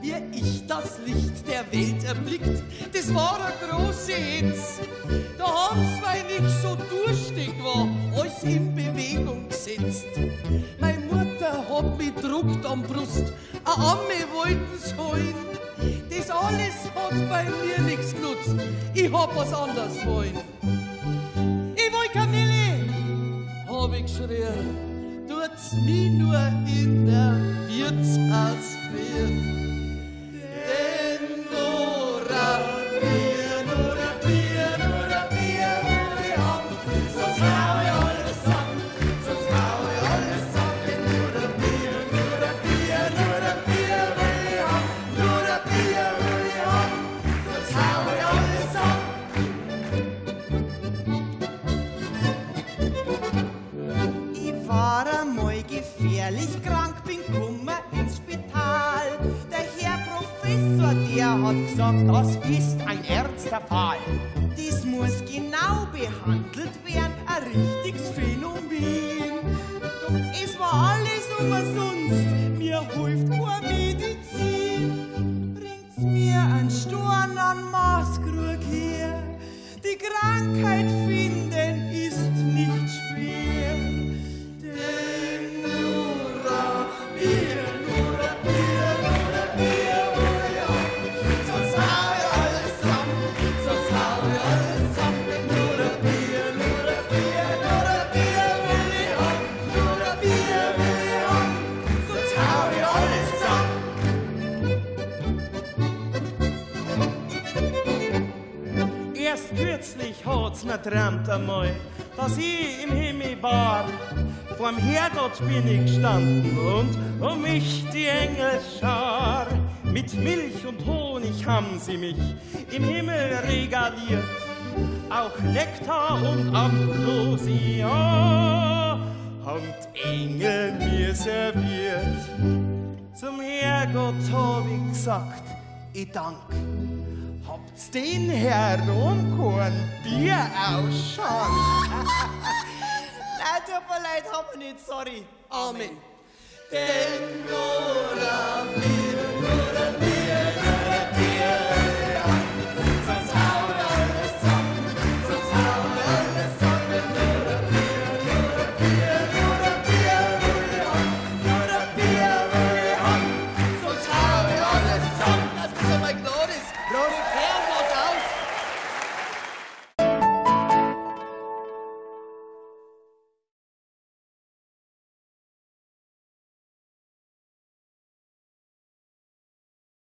Wie ich das Licht der Welt erblickt, das war eine große Hitz. Da haben's, weil ich so durstig war, alles in Bewegung gesetzt. Meine Mutter hat mich druckt am Brust, a Amme wollten's holen. Das alles hat bei mir nichts genutzt, ich hab was anderes wollen. Ich will Kamille, hab ich geschrien, tut's mich nur in der Wirtshaus führen. Denn nur ein Bier, nur ein Bier, nur ein Bier will ich haben, sonst hau ich alles zusammen, sonst hau ich alles zusammen. Nur ein Bier, nur ein Bier, nur ein Bier will ich haben, nur ein Bier will ich haben, sonst hau ich alles zusammen. Ich war einmal gefährlich krank, bin gekommen ins Spital. Der Herr Professor, der hat gesagt, das ist ein ernster Fall. Das muss genau behandelt werden, ein richtiges Phänomen. Doch es war alles umsonst, mir hilft keine Medizin. Bringt's mir einen Storn an Maßkrug her, die Krankheit finden ist nicht schwer. Denn nur ein Bier, nur ein Bier, nur ein Bier will ich haben, sonst hau ich alles zusammen, sonst hau ich alles zusammen. Denn nur ein Bier, nur ein Bier, nur ein Bier will ich haben, nur ein Bier will ich haben, sonst hau ich alles zusammen. Erst kürzlich hat's mir träumt einmal, dass ich im Himmel war. Vorm Herrgott bin ich gestanden und um mich die Engelschar. Mit Milch und Honig haben sie mich im Himmel regaliert, auch Nektar und Ambrosia haben Engel mir serviert. Zum Herrgott hab ich gesagt, ich dank. Habt's den Herumkorn Bier ausschauen? Nein, tut mir leid, hab ich nicht, sorry. Amen. Denn nur ein Bier.